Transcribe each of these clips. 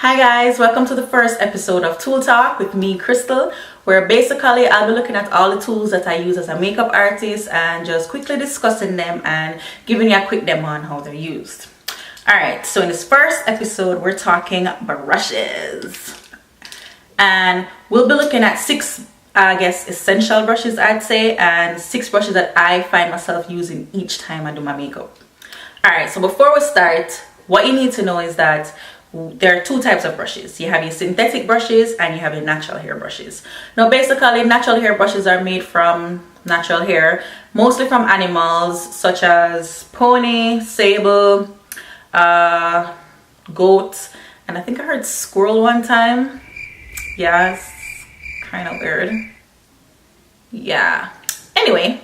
Hi guys, welcome to the first episode of Tool Talk with me, Krystle, where basically I'll be looking at all the tools that I use as a makeup artist and just quickly discussing them and giving you a quick demo on how they're used. Alright, so in this first episode we're talking brushes. And we'll be looking at six, essential brushes I'd say, and six brushes that I find myself using each time I do my makeup. Alright, so before we start, what you need to know is that there are two types of brushes. You have your synthetic brushes and you have your natural hair brushes. Now basically natural hair brushes are made from natural hair, mostly from animals such as pony, sable, goat, and I think I heard squirrel one time. Yeah, it's kind of weird. Yeah. Anyway,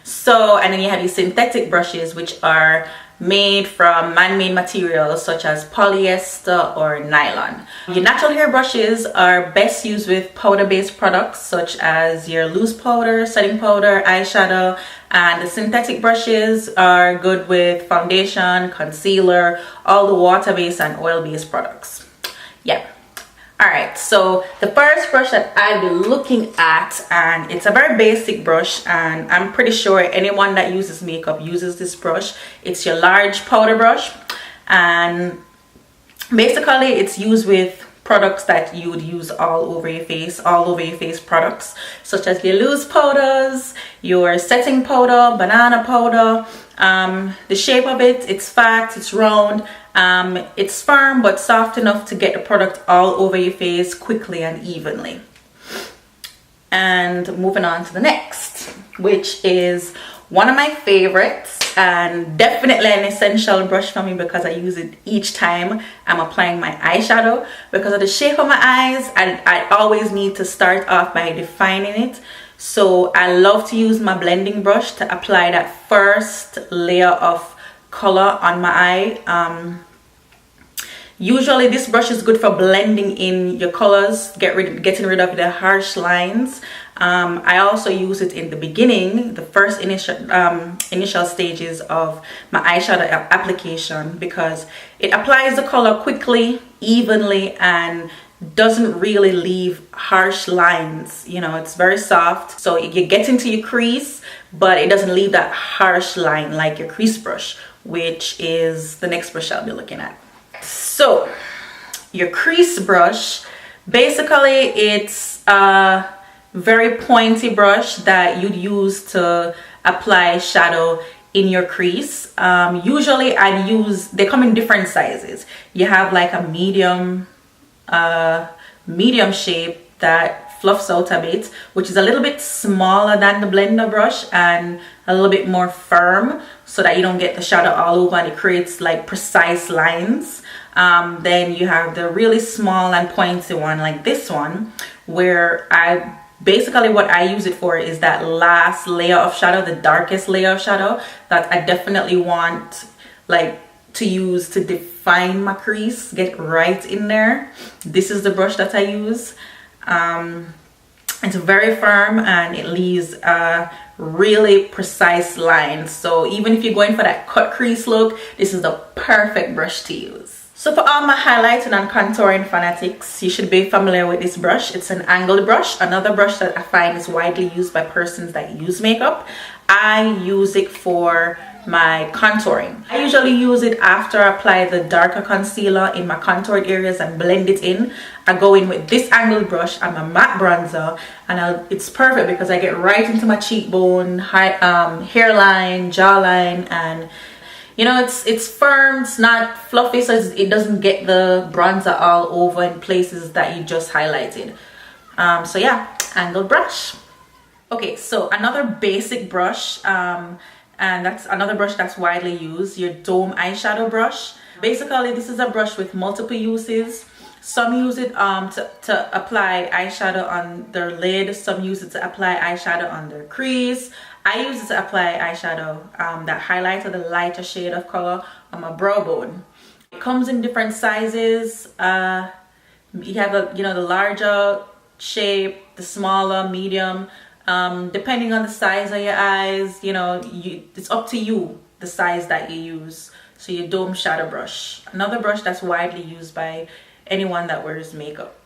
so and then you have your synthetic brushes, which are made from man-made materials such as polyester or nylon. Your natural hair brushes are best used with powder-based products such as your loose powder, setting powder, eyeshadow, and the synthetic brushes are good with foundation, concealer, all the water-based and oil-based products. Yeah. Alright, so the first brush that I'll be looking at, and it's a very basic brush, and I'm pretty sure anyone that uses makeup uses this brush. It's your large powder brush, and basically it's used with products that you would use all over your face products such as your loose powders, your setting powder, banana powder. The shape of it, it's fat, it's round, it's firm but soft enough to get the product all over your face quickly and evenly. And moving on to the next, which is one of my favorites and definitely an essential brush for me because I use it each time I'm applying my eyeshadow. Because of the shape of my eyes, I always need to start off by defining it. So I love to use my blending brush to apply that first layer of color on my eye. Usually this brush is good for blending in your colors, getting rid of the harsh lines. I also use it in the beginning, the first initial stages of my eyeshadow application, because it applies the color quickly, evenly, and doesn't really leave harsh lines. You know, it's very soft, so you get into your crease, but it doesn't leave that harsh line like your crease brush, which is the next brush I'll be looking at. So your crease brush, basically it's a very pointy brush that you'd use to apply shadow in your crease. Usually they come in different sizes. You have like a medium shape that fluffs out a bit, which is a little bit smaller than the blender brush and a little bit more firm so that you don't get the shadow all over and it creates like precise lines. Then you have the really small and pointy one like this one, where what I use it for is that last layer of shadow, the darkest layer of shadow that I definitely want like to use to define my crease, get right in there. This is the brush that I use. It's very firm and it leaves a really precise line. So even if you're going for that cut crease look, this is the perfect brush to use. So for all my highlighting and contouring fanatics, you should be familiar with this brush. It's an angled brush, another brush that I find is widely used by persons that use makeup. I use it for my contouring. I usually use it after I apply the darker concealer in my contoured areas and blend it in. I go in with this angled brush and my matte bronzer, and it's perfect because I get right into my cheekbone, hairline, jawline, and you know, it's firm, it's not fluffy, so it doesn't get the bronzer all over in places that you just highlighted. So yeah, angled brush. Okay, so another basic brush, and that's another brush that's widely used, your dome eyeshadow brush. Basically, this is a brush with multiple uses. Some use it to apply eyeshadow on their lid. Some use it to apply eyeshadow on their crease. I use it to apply eyeshadow that highlights the lighter shade of color on my brow bone. It comes in different sizes. You have the larger shape, the smaller, medium. Depending on the size of your eyes, it's up to you the size that you use. So your dome shadow brush, another brush that's widely used by anyone that wears makeup.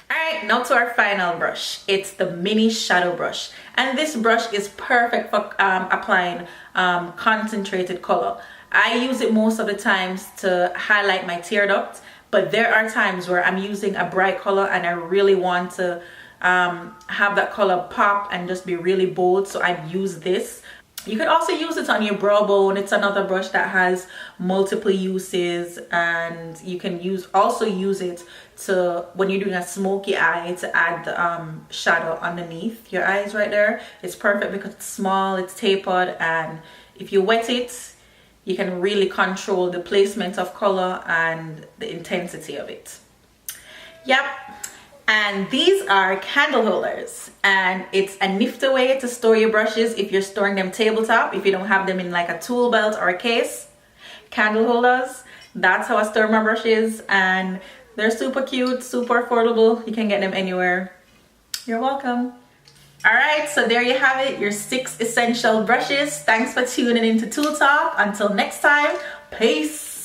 Alright, now to our final brush. It's the mini shadow brush, and this brush is perfect for applying concentrated color. I use it most of the times to highlight my tear duct, but there are times where I'm using a bright color and I really want to have that color pop and just be really bold, so I use this. You could also use it on your brow bone. It's another brush that has multiple uses, and you can also use it to, when you're doing a smoky eye, to add the shadow underneath your eyes right there. It's perfect because it's small, it's tapered, and if you wet it, you can really control the placement of color and the intensity of it. Yep. And these are candle holders, and it's a nifty way to store your brushes if you're storing them tabletop, if you don't have them in like a tool belt or a case. Candle holders, that's how I store my brushes, and they're super cute, super affordable. You can get them anywhere. You're welcome. Alright, so there you have it, your 6 essential brushes. Thanks for tuning into Tool Talk. Until next time, peace.